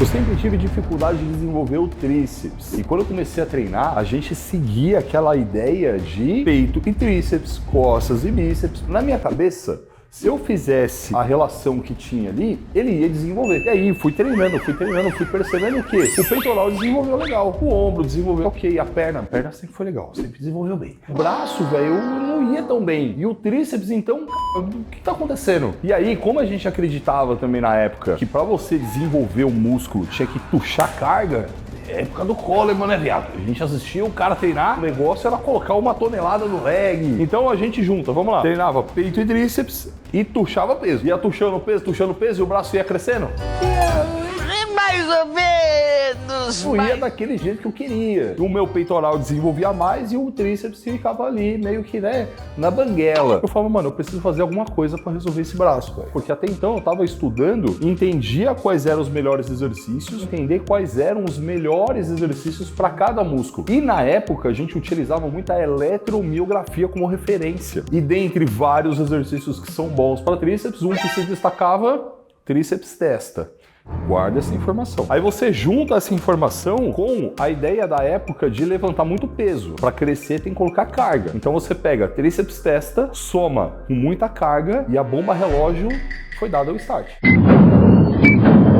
Eu sempre tive dificuldade de desenvolver o tríceps. E quando eu comecei a treinar, a gente seguia aquela ideia de peito e tríceps, costas e bíceps. Na minha cabeça, se eu fizesse a relação que tinha ali, ele ia desenvolver. E aí, fui treinando, fui percebendo que o peitoral desenvolveu legal, o ombro desenvolveu ok, a perna sempre foi legal, sempre desenvolveu bem. O braço, velho, eu não ia tão bem. E o tríceps, então, o que tá acontecendo? E aí, como a gente acreditava também na época que pra você desenvolver o músculo tinha que puxar carga, época do Coleman, né, viado? A gente assistia o cara treinar, o negócio era colocar 1 tonelada no leg. Então a gente junta, vamos lá. Treinava peito e tríceps e tuchava peso. Ia tuchando peso e o braço ia crescendo. Mais ou menos. Não ia daquele jeito que eu queria. O meu peitoral desenvolvia mais e o tríceps ficava ali, meio que, né, na banguela. Eu falava, mano, eu preciso fazer alguma coisa pra resolver esse braço, velho. Porque até então eu tava estudando, entendia quais eram os melhores exercícios, entender quais eram os melhores exercícios para cada músculo. E na época a gente utilizava muito a eletromiografia como referência. E dentre vários exercícios que são bons para tríceps, um que se destacava, tríceps testa. Guarda essa informação. Aí você junta essa informação com a ideia da época de levantar muito peso. Para crescer tem que colocar carga. Então você pega tríceps testa, soma com muita carga e a bomba relógio foi dada ao start.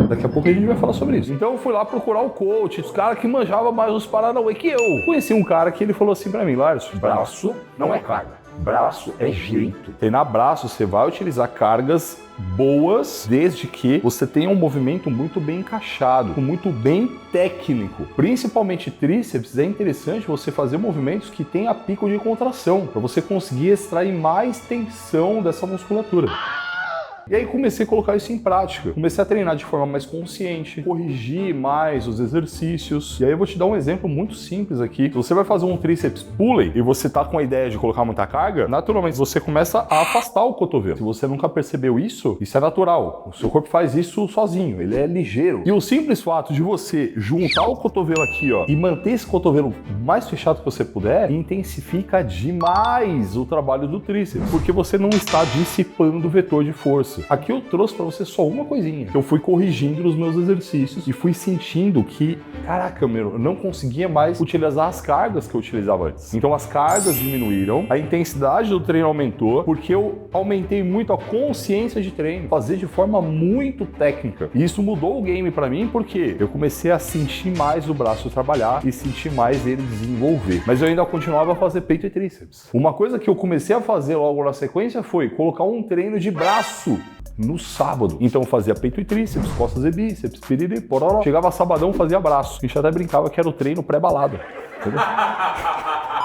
Daqui a pouco a gente vai falar sobre isso. Então eu fui lá procurar o coach, os caras que manjavam mais os paranauê que eu. Conheci um cara que ele falou assim pra mim, Larson, braço não é carga. Braço é jeito. Treinar braço, você vai utilizar cargas boas, desde que você tenha um movimento muito bem encaixado, muito bem técnico. Principalmente tríceps, é interessante você fazer movimentos que tenham pico de contração, para você conseguir extrair mais tensão dessa musculatura. E aí comecei a colocar isso em prática. Comecei a treinar de forma mais consciente, corrigir mais os exercícios. E aí eu vou te dar um exemplo muito simples aqui. Se você vai fazer um tríceps pulley e você tá com a ideia de colocar muita carga, naturalmente você começa a afastar o cotovelo. Se você nunca percebeu isso é natural. O seu corpo faz isso sozinho, ele é ligeiro. E o simples fato de você juntar o cotovelo aqui, ó, e manter esse cotovelo mais fechado que você puder, intensifica demais o trabalho do tríceps, porque você não está dissipando o vetor de força. Aqui eu trouxe pra você só uma coisinha. Eu fui corrigindo nos meus exercícios e fui sentindo que, caraca, meu, eu não conseguia mais utilizar as cargas que eu utilizava antes. Então as cargas diminuíram, a intensidade do treino aumentou, porque eu aumentei muito a consciência de treino, fazer de forma muito técnica. E isso mudou o game pra mim, porque eu comecei a sentir mais o braço trabalhar e sentir mais ele desenvolver. Mas eu ainda continuava a fazer peito e tríceps. Uma coisa que eu comecei a fazer logo na sequência foi colocar um treino de braço no sábado. Então eu fazia peito e tríceps, costas e bíceps, piriri, pororó. Chegava sabadão, fazia braço. A gente até brincava que era o treino pré-balada. Entendeu?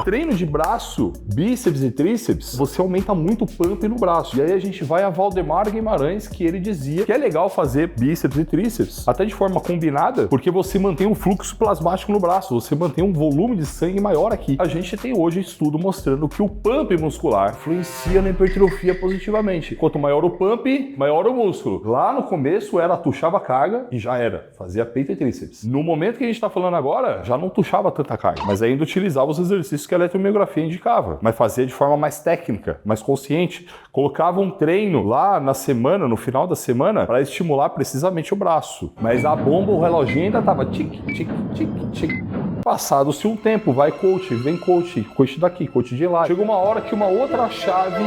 Treino de braço, bíceps e tríceps, você aumenta muito o pump no braço. E aí a gente vai a Valdemar Guimarães, que ele dizia que é legal fazer bíceps e tríceps, até de forma combinada, porque você mantém um fluxo plasmático no braço, você mantém um volume de sangue maior aqui. A gente tem hoje estudo mostrando que o pump muscular influencia na hipertrofia positivamente. Quanto maior o pump, maior o músculo. Lá no começo era tuchava carga e já era, fazia peito e tríceps. No momento que a gente tá falando agora, já não tuchava tanta carga, mas ainda utilizava os exercícios que a eletromiografia indicava, mas fazia de forma mais técnica, mais consciente. Colocava um treino lá na semana, no final da semana, para estimular precisamente o braço. Mas a bomba, o reloginho ainda tava tic, tic, tic, tic. Passado-se um tempo, vai coach, vem coach daqui, coach de lá. Chegou uma hora que uma outra chave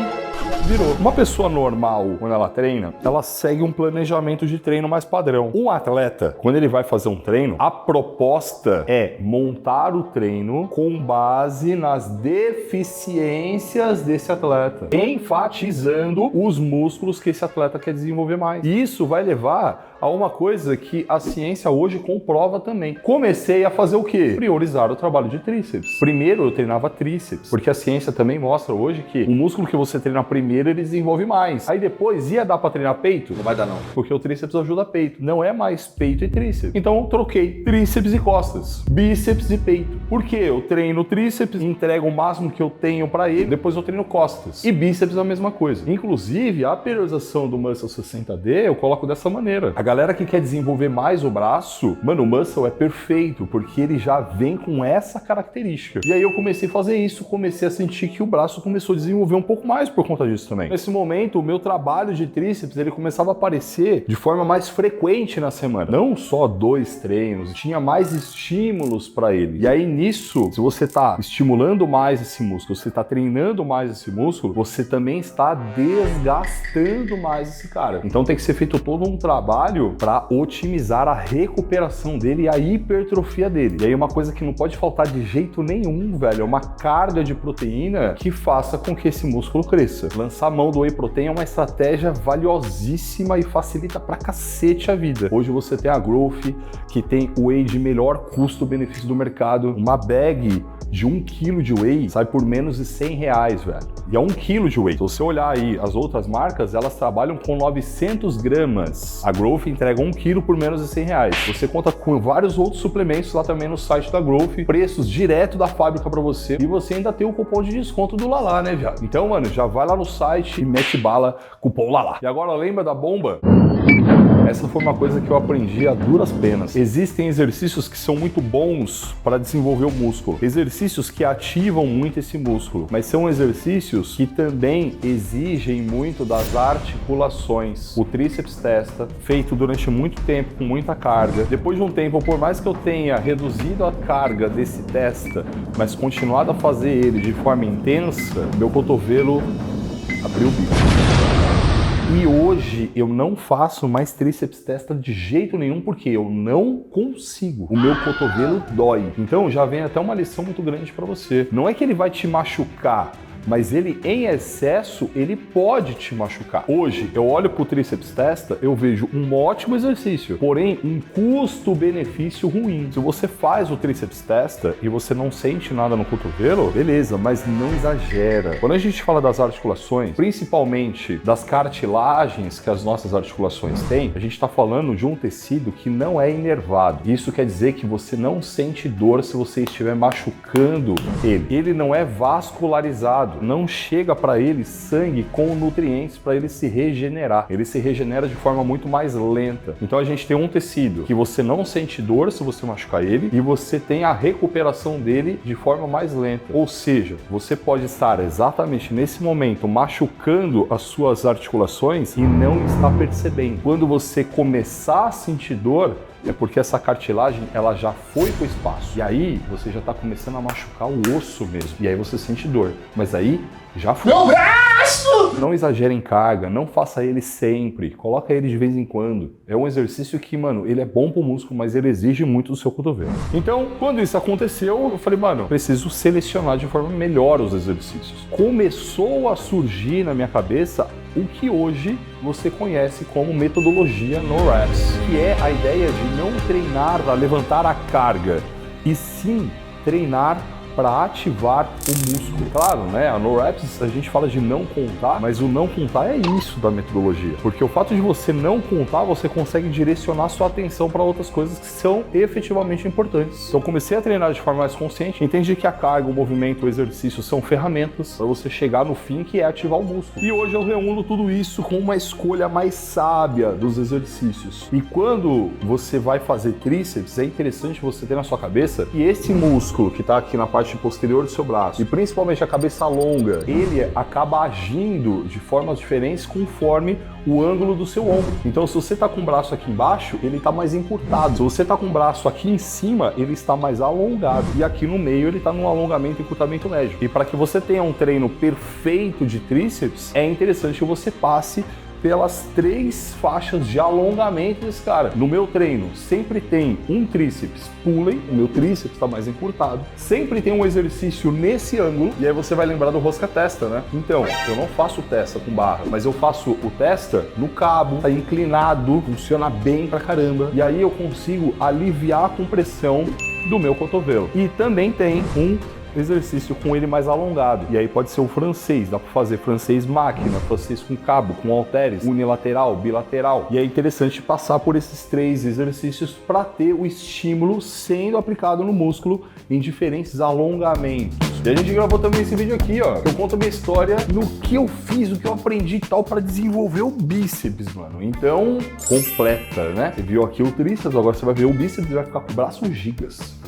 virou. Uma pessoa normal, quando ela treina, ela segue um planejamento de treino mais padrão. Um atleta, quando ele vai fazer um treino, a proposta é montar o treino com base nas deficiências desse atleta, enfatizando os músculos que esse atleta quer desenvolver mais. E isso vai levar a uma coisa que a ciência hoje comprova também. Comecei a fazer o quê? Priorizar o trabalho de tríceps. Primeiro eu treinava tríceps, porque a ciência também mostra hoje que o músculo que você treina primeiro, ele desenvolve mais. Aí depois ia dar pra treinar peito? Não vai dar não. Porque o tríceps ajuda peito. Não é mais peito e tríceps. Então eu troquei tríceps e costas, bíceps e peito. Por quê? Eu treino tríceps, entrego o máximo que eu tenho pra ele, depois eu treino costas. E bíceps a mesma coisa. Inclusive, a periodização do Muscle 60D eu coloco dessa maneira. A galera que quer desenvolver mais o braço, mano, o muscle é perfeito, porque ele já vem com essa característica. E aí eu comecei a fazer isso, comecei a sentir que o braço começou a desenvolver um pouco mais por conta disso também. Nesse momento, o meu trabalho de tríceps, ele começava a aparecer de forma mais frequente na semana. Não só 2 treinos, tinha mais estímulos para ele. E aí nisso, se você tá estimulando mais esse músculo, você tá treinando mais esse músculo, você também está desgastando mais esse cara. Então tem que ser feito todo um trabalho para otimizar a recuperação dele e a hipertrofia dele. E aí uma coisa que não pode faltar de jeito nenhum, velho, é uma carga de proteína que faça com que esse músculo cresça. Lançar mão do whey protein é uma estratégia valiosíssima e facilita pra cacete a vida. Hoje você tem a Growth, que tem o whey de melhor custo-benefício do mercado. Uma bag de 1 kg de whey sai por menos de R$100, velho. E é 1 kg de whey. Se você olhar aí as outras marcas, elas trabalham com 900 gramas. A Growth entrega 1 kg por menos de R$100. Você conta com vários outros suplementos lá também no site da Growth, preços direto da fábrica pra você. E você ainda tem o cupom de desconto do Lalá, né, viado? Então, mano, já vai lá no site e mete bala, cupom Lalá. E agora lembra da bomba? Essa foi uma coisa que eu aprendi a duras penas. Existem exercícios que são muito bons para desenvolver o músculo. Exercícios que ativam muito esse músculo. Mas são exercícios que também exigem muito das articulações. O tríceps testa, feito durante muito tempo, com muita carga. Depois de um tempo, por mais que eu tenha reduzido a carga desse testa, mas continuado a fazer ele de forma intensa, meu cotovelo abriu o bico. E hoje eu não faço mais tríceps testa de jeito nenhum porque eu não consigo. O meu cotovelo dói. Então já vem até uma lição muito grande para você. Não é que ele vai te machucar, mas ele em excesso, ele pode te machucar. Hoje, eu olho pro tríceps testa, eu vejo um ótimo exercício, porém um custo-benefício ruim. Se você faz o tríceps testa e você não sente nada no cotovelo, beleza, mas não exagera. Quando a gente fala das articulações, principalmente das cartilagens que as nossas articulações têm, a gente está falando de um tecido que não é inervado. Isso quer dizer que você não sente dor se você estiver machucando ele. Ele não é vascularizado. Não chega para ele sangue com nutrientes para ele se regenerar. Ele se regenera de forma muito mais lenta. Então a gente tem um tecido que você não sente dor se você machucar ele e você tem a recuperação dele de forma mais lenta. Ou seja, você pode estar exatamente nesse momento machucando as suas articulações e não está percebendo. Quando você começar a sentir dor, é porque essa cartilagem ela já foi para o espaço. E aí você já está começando a machucar o osso mesmo. E aí você sente dor. Mas aí já foi. Meu braço! Não exagere em carga, não faça ele sempre. Coloca ele de vez em quando. É um exercício que, mano, ele é bom pro músculo, mas ele exige muito do seu cotovelo. Então, quando isso aconteceu, eu falei, mano, preciso selecionar de forma melhor os exercícios. Começou a surgir na minha cabeça o que hoje você conhece como metodologia NoReps, que é a ideia de não treinar para levantar a carga, e sim treinar para ativar o músculo. Claro, né? A NoReps a gente fala de não contar, mas o não contar é isso da metodologia. Porque o fato de você não contar, você consegue direcionar sua atenção para outras coisas que são efetivamente importantes. Então comecei a treinar de forma mais consciente, entendi que a carga, o movimento, o exercício são ferramentas para você chegar no fim, que é ativar o músculo. E hoje eu reúno tudo isso com uma escolha mais sábia dos exercícios. E quando você vai fazer tríceps, é interessante você ter na sua cabeça que esse músculo que está aqui na parte posterior do seu braço, e principalmente a cabeça longa, ele acaba agindo de formas diferentes conforme o ângulo do seu ombro. Então, se você está com o braço aqui embaixo, ele está mais encurtado. Se você está com o braço aqui em cima, ele está mais alongado. E aqui no meio, ele está num alongamento e encurtamento médio. E para que você tenha um treino perfeito de tríceps, é interessante que você passe pelas 3 faixas de alongamento desse cara. No meu treino, sempre tem um tríceps pulling, o meu tríceps está mais encurtado. Sempre tem um exercício nesse ângulo, e aí você vai lembrar do rosca-testa, né? Então, eu não faço testa com barra, mas eu faço o testa no cabo, tá inclinado, funciona bem pra caramba. E aí eu consigo aliviar a compressão do meu cotovelo. E também tem um exercício com ele mais alongado. E aí pode ser o francês, dá para fazer francês máquina, francês com cabo, com halteres, unilateral, bilateral. E é interessante passar por esses 3 exercícios para ter o estímulo sendo aplicado no músculo em diferentes alongamentos. E a gente gravou também esse vídeo aqui, ó, que eu conto a minha história no que eu fiz, o que eu aprendi e tal para desenvolver o bíceps, mano. Então, completa, né? Você viu aqui o tríceps, agora você vai ver o bíceps e vai ficar com o braço gigas.